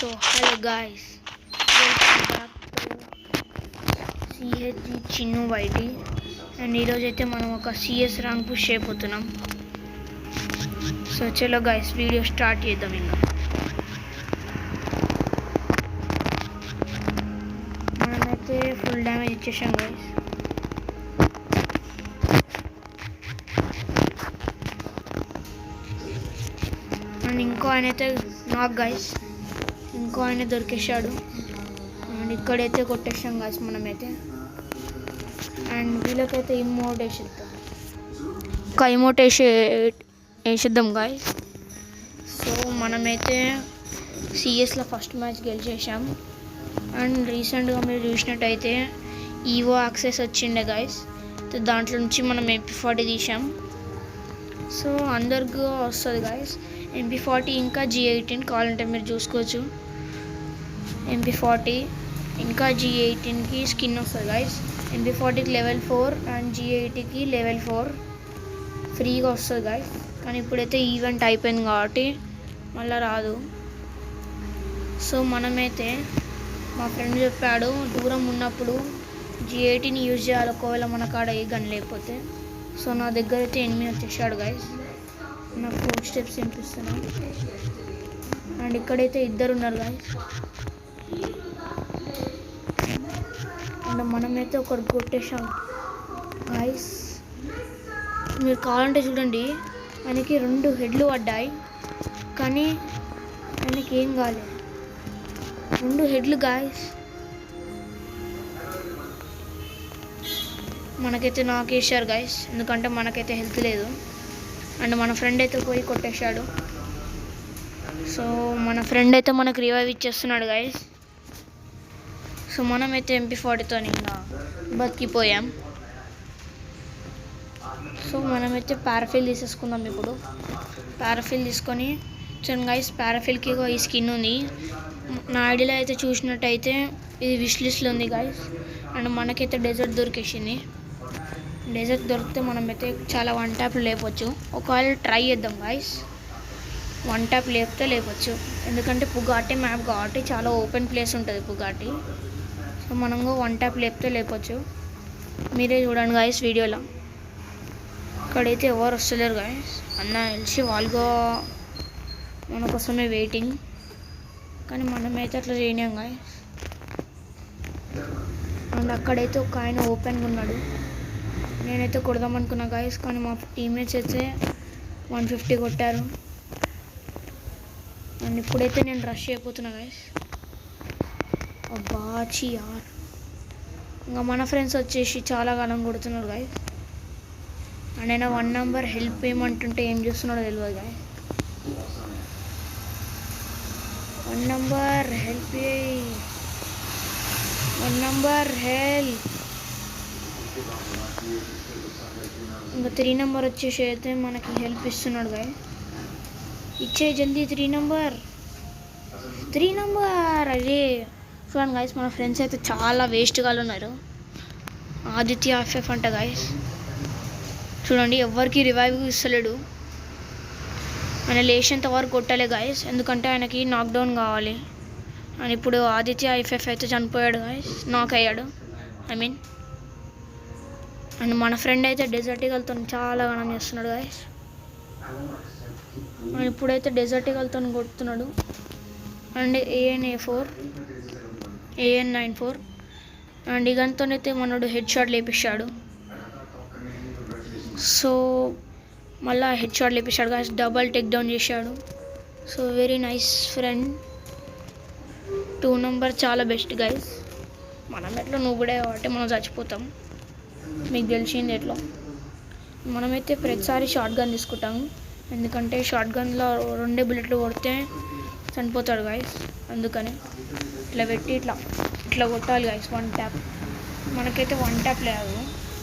So hello guys, welcome back to CHG Chinnu YT and ఈరోజు అయితే మనం ఒక CS ర్యాంక్ పుష్ అయిపోతున్నాం. సో చలో గైస్ వీడియో స్టార్ట్ చేద్దాం. ఇంకా మనమైతే ఫుల్ డ్యామేజ్ ఇచ్చేసాం గైస్. అండ్ ఇంకో ఆయన అయితే నాక్ గైస్, ఇంకో ఆయన దొరికేశాడు. అండ్ ఇక్కడైతే కొట్టేసాం గైస్ మనమైతే. అండ్ వీళ్ళకైతే ఇమోట్ వేసేద్దాం, ఒక ఇమోట్ వేసేద్దాం గైస్. సో మనమైతే సిఎస్లో ఫస్ట్ మ్యాచ్ గెలిచేసాం. అండ్ రీసెంట్గా మీరు చూసినట్టయితే ఈవో యాక్సెస్ వచ్చిండే గైస్. దాంట్లో నుంచి మనం MP40 తీసాం. సో అందరికీ వస్తుంది గైస్ MP40 ఇంకా G18 కావాలంటే మీరు చూసుకోవచ్చు. MP40 ఇంకా G18కి స్కిన్ వస్తుంది గైస్. MP40కి లెవెల్ 4 అండ్ G80కి లెవెల్ 4 ఫ్రీగా వస్తుంది గైస్. కానీ ఇప్పుడైతే ఈవెంట్ అయిపోయింది కాబట్టి మళ్ళీ రాదు. సో మనమైతే మా ఫ్రెండ్ చెప్పాడు దూరం ఉన్నప్పుడు G18ని యూజ్ చేయాలి ఒకవేళ మన కాడ ఏ గన్ లేకపోతే. సో నా దగ్గర అయితే ఎనిమిది వచ్చేసాడు గైస్. నాకు 4 స్టెప్స్ వినిపిస్తున్నాను. అండ్ ఇక్కడైతే ఇద్దరు ఉన్నారు గైస్. అండ్ మనమైతే ఒకరు కొట్టేసాం గైస్. మీరు కావాలంటే చూడండి, ఆయనకి 2 హెడ్లు పడ్డాయి కానీ ఆయనకి ఏం కాలేదు. 2 హెడ్లు గైస్. మనకైతే నాకేసారు గైస్, ఎందుకంటే మనకైతే హెల్త్ లేదు. అండ్ మన ఫ్రెండ్ అయితే పోయి కొట్టేశాడు. సో మన ఫ్రెండ్ అయితే మనకు రివైవ్ ఇచ్చేస్తున్నాడు గైస్. సో మనమైతే MP40తో ఇంకా బతికిపోయాం. సో మనమైతే పారాఫిల్ తీసేసుకుందాం. ఇప్పుడు పారాఫిల్ తీసుకొని చూడండి గైస్, పారాఫిల్కి ఈ స్కిన్ ఉంది. నా ఐడియాలో అయితే చూసినట్టయితే ఇది విష్ లిస్ట్లో ఉంది గైస్. అండ్ మనకైతే డెజర్ట్ దొరికేసింది. డెజర్ట్ దొరికితే మనమైతే చాలా 1 ట్యాప్ లేపొచ్చు. ఒకవేళ ట్రై చేద్దాం గైస్, 1 ట్యాప్ లేపితే లేపొచ్చు. ఎందుకంటే పుగాటి మ్యాప్ కాబట్టి చాలా ఓపెన్ ప్లేస్ ఉంటుంది పుగాటి. సో మనం 1 ట్యాప్ లేపితే లేపొచ్చు. మీరే చూడండి గైస్ వీడియోలో. ఇక్కడైతే ఎవరు వస్తలేరు గైస్. అన్న తెలిసి వాళ్ళగా మన కోసమే వెయిటింగ్. కానీ మనమైతే అట్లా చేయలేం గైస్. అండ్ అక్కడైతే ఒక ఆయన ఓపెన్గా ఉన్నాడు. నేనైతే కొడదాం అనుకున్నా గైస్, కానీ మా టీమ్మేట్స్ అయితే 150 కొట్టారు. అండ్ ఇప్పుడైతే నేను రష్ అయిపోతున్నా గైస్. అబ్బాచి యార్, ఇంకా మన ఫ్రెండ్స్ వచ్చేసి చాలా కాలం కొడుతున్నారు గైస్. అండ్ ఆయన 1 నెంబర్ హెల్ప్ ఏమంటుంటే ఏం చేస్తున్నాడో తెలియదు guys. 1 number help, 1 number help. ఇంకా 3 నెంబర్ వచ్చేసి అయితే మనకి హెల్ప్ ఇస్తున్నాడు గాయ. ఇచ్చే జల్దీ 3 నెంబర్. అదే చూడండి గాయస్, మన ఫ్రెండ్స్ అయితే చాలా వేస్ట్గా ఉన్నారు. ఆదిత్య FF అంట గాయస్. చూడండి ఎవరికి రివైవ్ ఇస్తలేడు. ఆయన లేచేంత వరకు కొట్టలే గాయస్, ఎందుకంటే ఆయనకి నాక్డౌన్ కావాలి. అని ఇప్పుడు ఆదిత్య FF అయితే చనిపోయాడు గాయస్, నాక్ అయ్యాడు ఐ మీన్. అండ్ మన ఫ్రెండ్ అయితే డెజర్ట్ ఈగల్తో చాలా గణం చేస్తున్నాడు గాయస్. అండ్ ఇప్పుడైతే డెజర్ట్ ఈగల్తో కొడుతున్నాడు. అండ్ AN94 అండ్ ఇగంతోనైతే మనోడు హెడ్ షాట్ లేపిస్తాడు. సో మళ్ళీ హెడ్ షాట్ లేపిస్తాడు గాయస్, డబల్ టేక్ డౌన్ చేశాడు. So very nice friend. 2 number చాలా బెస్ట్ గైస్. మనం ఎట్లా నువ్వు కూడా కాబట్టి మనం చచ్చిపోతాం, మీకు తెలిసింది ఎట్లా. మనమైతే ప్రతిసారి షార్ట్ గన్ తీసుకుంటాము, ఎందుకంటే షార్ట్ గన్లో 2 బుల్లెట్లు కొడితే చనిపోతాడు గైస్. అందుకని ఇట్లా పెట్టి ఇట్లా కొట్టాలి గైస్ 1 ట్యాప్. మనకైతే 1 ట్యాప్ లేదు,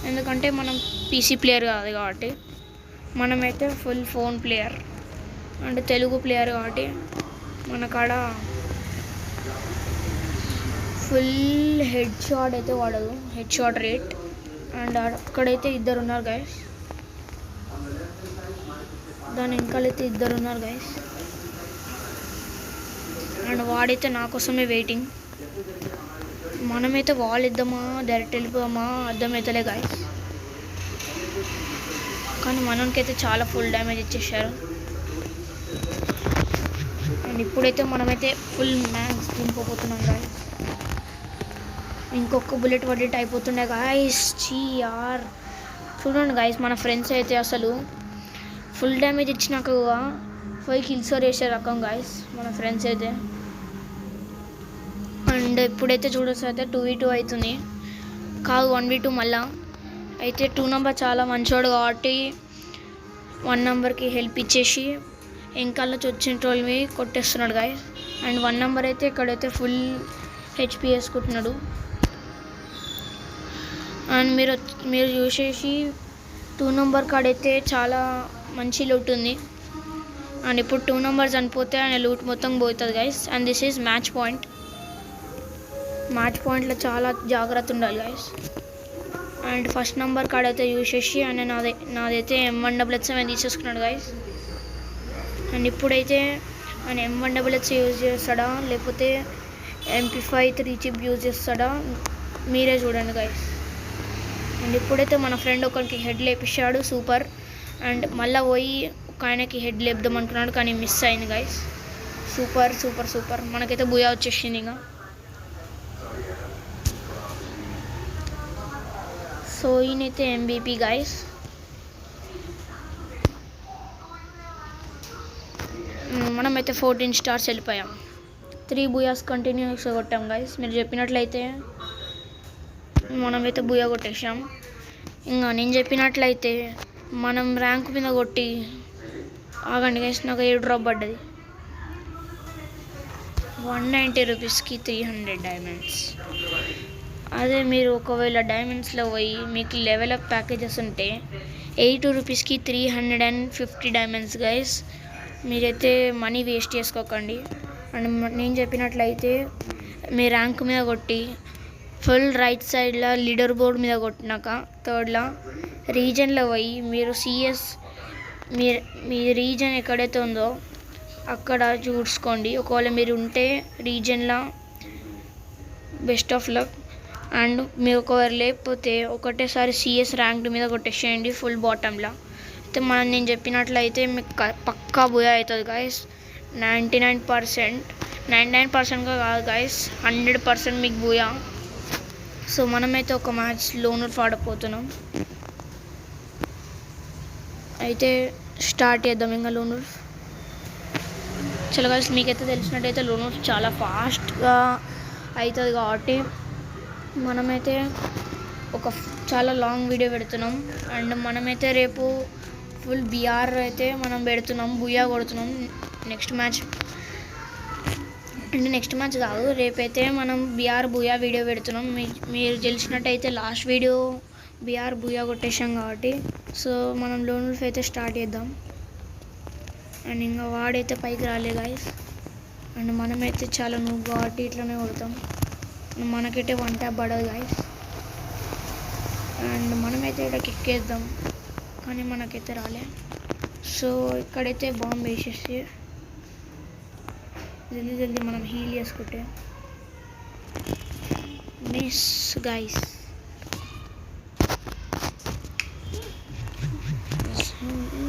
ఎందుకంటే మనం PC ప్లేయర్ కాదు కాబట్టి. మనమైతే ఫుల్ ఫోన్ ప్లేయర్ అంటే తెలుగు ప్లేయర్ కాబట్టి మన కాడ ఫుల్ హెడ్ షాట్ అయితే వాడదు, హెడ్ షాట్ రేట్. అండ్ అక్కడైతే ఇద్దరు ఉన్నారు గైస్, దాని వెనకాలైతే ఇద్దరు ఉన్నారు గైస్. అండ్ వాడైతే నా కోసమే వెయిటింగ్. మనమైతే వాల్ ఇద్దామా డైరెక్ట్ వెళ్ళిపోదామా అర్థమవుతలే గాయస్. కానీ మనకైతే చాలా ఫుల్ డ్యామేజ్ ఇచ్చేసారు. అండ్ ఇప్పుడైతే మనమైతే ఫుల్ మ్యాక్స్ దింపబోతున్నాం గాయస్. ఇంకొక బుల్లెట్ పడేట్ అయిపోతుండే గాయస్. యార్ చూడండి గాయస్, మన ఫ్రెండ్స్ అయితే అసలు ఫుల్ డ్యామేజ్ ఇచ్చినాక 5 కిల్స్ వేసే రకం గాయస్ మన ఫ్రెండ్స్ అయితే. అండ్ ఇప్పుడైతే చూడొచ్చు అయితే 2v2 అవుతుంది కాదు 1v2 మళ్ళా. అయితే 2 నెంబర్ చాలా మంచోడు కాబట్టి 1 నెంబర్కి హెల్ప్ ఇచ్చేసి వెనకాల వచ్చిన వాళ్ళని కొట్టేస్తున్నాడు గాయస్. అండ్ 1 నెంబర్ అయితే ఇక్కడైతే ఫుల్ హెచ్పి వేసుకుంటున్నాడు. అండ్ మీరు చూసేసి 2 నెంబర్ కాడైతే చాలా మంచి లూట్ ఉంది. అండ్ ఇప్పుడు 2 నెంబర్స్ చనిపోతే ఆయన లూట్ మొత్తం పోతుంది guys. And this is match point. Match పాయింట్లో చాలా జాగ్రత్త ఉండాలి గైస్. అండ్ ఫస్ట్ నెంబర్ కాడైతే చూసేసి ఆయన నాదైతే M1XX తీసేసుకున్నాడు గైస్. అండ్ ఇప్పుడైతే ఆయన M1XX యూజ్ చేస్తాడా లేకపోతే MP5 3 చిప్ యూజ్ చేస్తాడా మీరే చూడండి గైస్. అండ్ ఇప్పుడైతే మన ఫ్రెండ్ ఒకరికి హెడ్ లేపిస్తాడు సూపర్. అండ్ మళ్ళీ పోయి ఒక ఆయనకి హెడ్ లేపుదాం అనుకున్నాడు కానీ మిస్ అయింది గైస్. Super super super. మనకైతే బుయా వచ్చేసింది. ఇంకా సో ఈయనైతే MVP గైస్. మనమైతే 14 స్టార్స్ వెళ్ళిపోయాం. 3 బుయాస్ కంటిన్యూస్గా కొట్టాం గైస్. మీరు చెప్పినట్లయితే మనమైతే బుయా కొట్టేసాం. ఇంకా నేను చెప్పినట్లయితే మనం ర్యాంక్ మీద కొట్టి ఆగండి గైస్. నాకు 7 డ్రాప్ పడ్డది. 190 రూపీస్కి 300 డైమండ్స్. అదే మీరు ఒకవేళ డైమండ్స్లో పోయి మీకు లెవెల్ అప్ ప్యాకేజెస్ ఉంటే 80 రూపీస్కి 350 డైమండ్స్ గైస్. మీరైతే మనీ వేస్ట్ చేసుకోకండి. అండ్ నేను చెప్పినట్లయితే మీ ర్యాంక్ మీద కొట్టి ఫుల్ రైట్ సైడ్లో లీడర్ బోర్డ్ మీద కొట్టినాక థర్డ్లో రీజన్లో పోయి మీరు సిఎస్ మీ రీజన్ ఎక్కడైతే ఉందో అక్కడ చూసుకోండి. ఒకవేళ మీరు ఉంటే రీజన్లో బెస్ట్ ఆఫ్ లక్. అండ్ మీరు ఒకవేళ లేకపోతే ఒకటేసారి సిఎస్ ర్యాంక్ మీద కొట్టేసేయండి ఫుల్ బాటంలో. అయితే నేను చెప్పినట్లయితే మీకు పక్కా బుయా అవుతుంది గాయస్. 99%గా కాదు గాయస్, 100% మీకు బుయా. సో మనమైతే ఒక మ్యాచ్ లోన్ ఉల్ఫ్ ఆడపోతున్నాం. అయితే స్టార్ట్ చేద్దాం ఇంకా లోన్ ఉల్ఫ్. చాలా గాయస్ మీకైతే తెలిసినట్టయితే లోన్ ఉల్ఫ్ చాలా ఫాస్ట్గా అవుతుంది కాబట్టి మనమైతే ఒక చాలా లాంగ్ వీడియో పెడుతున్నాం. అండ్ మనమైతే రేపు ఫుల్ బిఆర్ అయితే మనం పెడుతున్నాం, బుయా కొడుతున్నాం నెక్స్ట్ మ్యాచ్. అంటే నెక్స్ట్ మ్యాచ్ కాదు, రేపైతే మనం బిఆర్ బుయా వీడియో పెడుతున్నాం. మీరు తెలిసినట్టయితే లాస్ట్ వీడియో బిఆర్ బుయా కొట్టేసాం కాబట్టి. సో మనం లోన్ ఉల్ఫ్ అయితే స్టార్ట్ చేద్దాం. అండ్ ఇంకా వాడైతే పైకి రాలే గాయస్. అండ్ మనమైతే చాలా నువ్వు కాబట్టి ఇట్లనే కొడతాం. మనకైతే 1 ట్యాప్ పడదు గాయస్. అండ్ మనమైతే ఇక్కడ ఎక్కేద్దాం కానీ మనకైతే రాలే. సో ఇక్కడైతే బాంబు వేసేసి జల్దీ మనం హీల్ చేసుకుంటే మిస్ గైస్.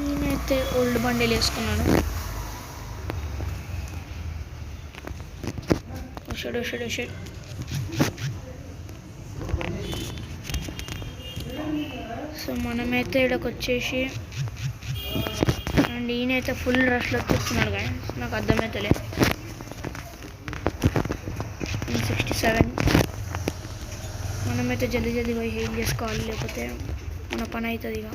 నేనైతే ఓల్డ్ బండిల్ వేసుకున్నాను. షెడ్ సో మనమైతే ఇక్కడికి వచ్చేసి అండ్ ఈయనైతే ఫుల్ రష్లో వచ్చేస్తున్నాడు కానీ నాకు అర్థమవుతలే. 67 మనమైతే జల్దీ పోయి హీల్ చేసుకోవాలి లేకపోతే మన పని అవుతుంది ఇక.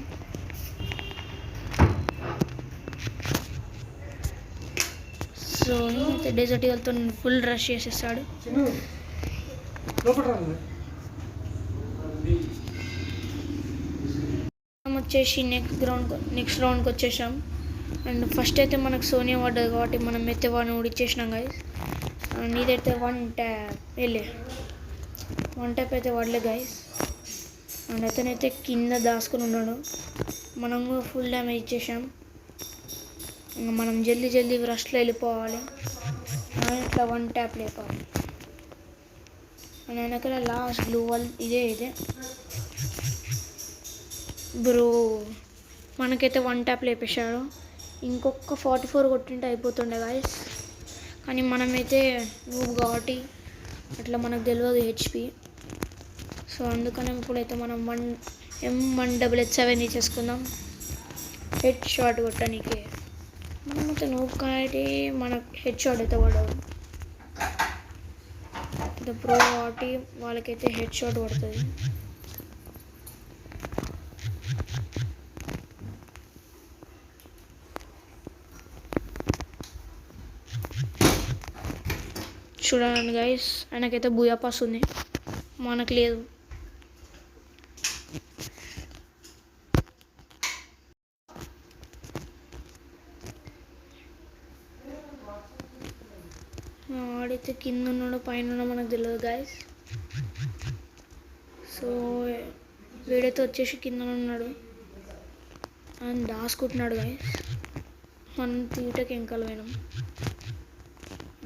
సో ఈయనైతే డెజర్ట్ వెళ్తూ ఫుల్ రష్ చేసేస్తాడు. వచ్చేసి నెక్స్ట్ రౌండ్కి వచ్చేసాం. అండ్ ఫస్ట్ అయితే మనకు సోనియా పడ్డది కాబట్టి మనం అయితే వాడిని ఊడిచ్చేసినాం గైస్. అండ్ ఇదైతే 1 ట్యాప్ అయితే పడలే గైస్. అండ్ అతనైతే కింద దాచుకుని ఉన్నాడు. మనం ఫుల్ డ్యామేజ్ ఇచ్చేసాం. ఇంకా మనం జల్దీ రష్లో వెళ్ళిపోవాలి. ఇట్లా 1 ట్యాప్ లేపాలి. మన వెనకాల లాస్ట్ గ్లూ వాల్ ఇదే బ్రో. మనకైతే 1 ట్యాప్ లేపేశాడు. ఇంకొక 44 కొట్టింటే అయిపోతుండే గాయస్. కానీ మనమైతే నువ్వు కాబట్టి అట్లా మనకు తెలియదు హెచ్పి. సో అందుకని ఇప్పుడైతే మనం M1HH7 చేసుకుందాం. హెడ్ షాట్ కొట్టడానికి మనమైతే నువ్వు కాబట్టి మనకు హెడ్ షాట్ అయితే పడదు. ప్రో కాబట్టి వాళ్ళకైతే హెడ్ షాట్ పడుతుంది. చూడండి గైస్, ఆయనకైతే బూయా పాస్ ఉంది, మనకు లేదు. ఆడైతే కింద ఉన్నాడో పైన ఉన్నాడో మనకు తెలియదు గైస్. సో వీడైతే వచ్చేసి కింద ఉన్నాడు అని దాచుకుంటున్నాడు గైస్. మనం తీటకి వెంకాల పోయినాం.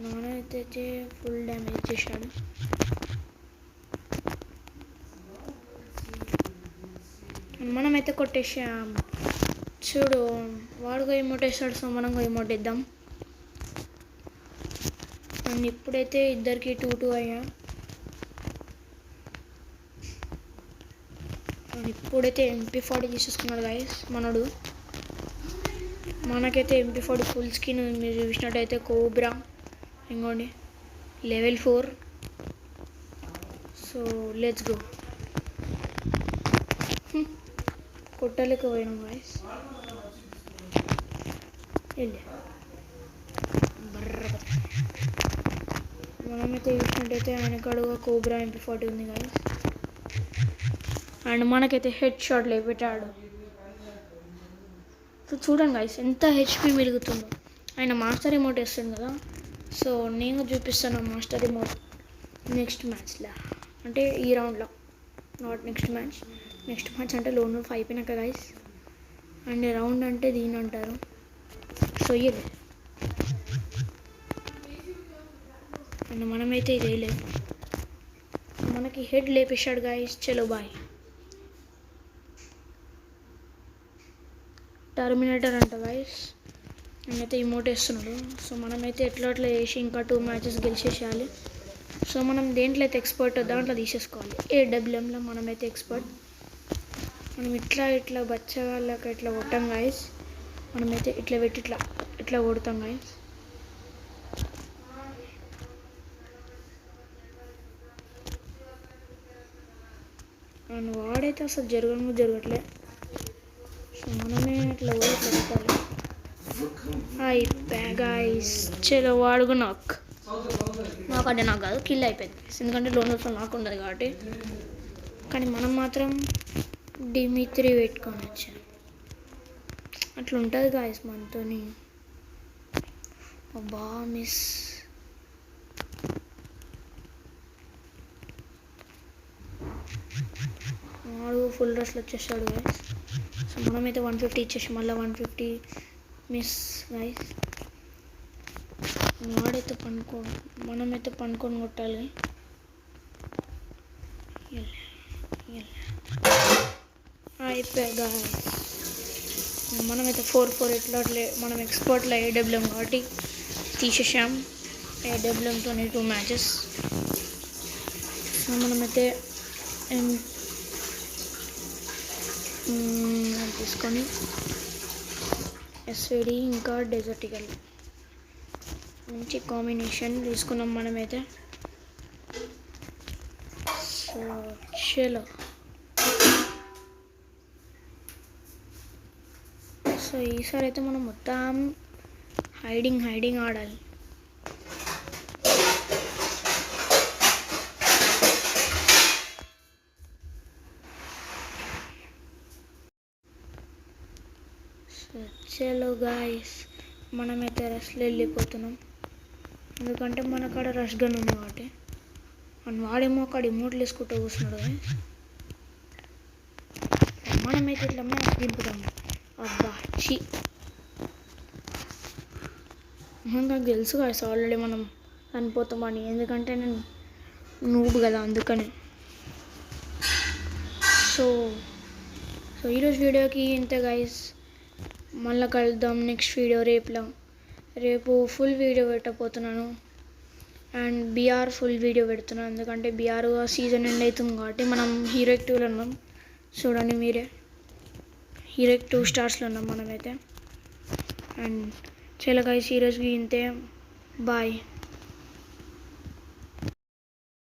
నానైతే ఫుల్ డ్యామేజ్ చేశాడు. మనమైతే కొట్టేసాం. చూడు వాడుగా ఎమోట్ వేస్తాడు, సో మనం ఎమోట్ ఇద్దాం. అండ్ ఇప్పుడైతే ఇద్దరికి 2-2 అయ్యా. అండ్ ఇప్పుడైతే MP40 తీసేసుకున్నాడు గైస్ మనడు. మనకైతే MP40 ఫుల్ స్కిన్ మీరు చూసినట్టయితే కోబ్రా ఇంకోండి లెవెల్ 4. So let's go. కొట్టలేకపోయినాం గైస్. మనమైతే చూసినట్టయితే ఆయనకాడుగా కోబ్రా MP40 ఉంది గైస్. అండ్ మనకైతే హెడ్ షాట్ లేపెట్టాడు. సో చూడండి గైస్ ఎంత హెచ్పి మెలుగుతుందో. ఆయన మాస్టర్ రిమోట్ వేస్తుంది కదా. సో నేను చూపిస్తాను మాస్టర్ రిమోట్ నెక్స్ట్ మ్యాచ్లో, అంటే ఈ రౌండ్లో, not next match. Next match అంటే లోన్ wolf అయిపోయినాక గైస్. అండ్ రౌండ్ అంటే దీని అంటారు. సో ఇది అండ్ మనమైతే ఇది వేయలేదు. మనకి హెడ్ లేపేశాడు గైస్. చలో బాయ్. టర్మినేటర్ అంట గైస్. నేనైతే ఇమోట్ వేస్తున్నాడు. సో మనమైతే ఎట్లా వేసి ఇంకా 2 మ్యాచెస్ గెలిచేసేయాలి. సో మనం దేంట్లో అయితే ఎక్స్పర్ట్ దాంట్లో తీసేసుకోవాలి. AWMలో మనమైతే ఎక్స్పర్ట్. మనం ఇట్లా బచ్చగాళ్ళకి ఇట్లా కొట్టాం గైస్. మనమైతే ఇట్లా పెట్టి ఇట్లా కొడతాం గైస్. అండ్ వాడైతే అసలు జరగట్లే. సో మనమే ఇట్లా పోయి పెట్టాలి. అయిపోయా గైస్. చలో వాడుగు నాకు అంటే నాకు కాదు, కిల్ అయిపోయింది. ఎందుకంటే లోన్ wolf నాకు ఉండదు కాబట్టి. కానీ మనం మాత్రం డిమిత్రి పెట్టుకొని వచ్చాం. అట్లా ఉంటుంది గాయస్ మనతోని. అబ్బా మిస్. వాడు ఫుల్ రష్లో వచ్చేసాడు గైస్. సో మనమైతే 150 ఇచ్చేసి మళ్ళీ 150 మిస్ గైస్. వాడైతే మనమైతే పనుకొని కొట్టాలి. అయిపోయా గైస్. మనమైతే 4-4 ఎట్లా మనం ఎక్స్పర్ట్లో AWM కాబట్టి తీసేసాం. AWMతో 2 మ్యాచెస్. సో మనమైతే తీసుకొని SVD ఇంకా డెజర్ట్ ఈగల్ మంచి కాంబినేషన్ తీసుకున్నాం మనమైతే. సో చలో. సో ఈసారి అయితే మనం మొత్తం హైడింగ్ ఆడాలి. చలో గాయస్, మనమైతే రష్లో వెళ్ళిపోతున్నాం. ఎందుకంటే మన కాడ రష్ గన్ ఉంది కాబట్టి. అండ్ వాడేమో అక్కడ ఇమోట్లు వేసుకుంటూ కూర్చున్నాడు గాయస్. మనమైతే ఇట్లా మ్యాచ్ దింపుతాము. అబ్బా చీ, నాకు తెలుసు గాయస్ ఆల్రెడీ మనం చనిపోతామని, ఎందుకంటే నేను నూబ్ కదా అందుకని. సో ఈరోజు వీడియోకి ఇంతే గైస్. మళ్ళీ కలుద్దాం నెక్స్ట్ వీడియో రేపు ఫుల్ వీడియో పెట్టబోతున్నాను. అండ్ బీఆర్ ఫుల్ వీడియో పెడుతున్నాను, ఎందుకంటే బీఆర్ సీజన్ ఎండ్ అవుతుంది కాబట్టి. మనం హీరో 2లో ఉన్నాం, చూడండి మీరే. హీరో 2 స్టార్స్లో ఉన్నాం మనమైతే. అండ్ చాలా గైస్ ఈరోజుకి ఇంతే, బాయ్.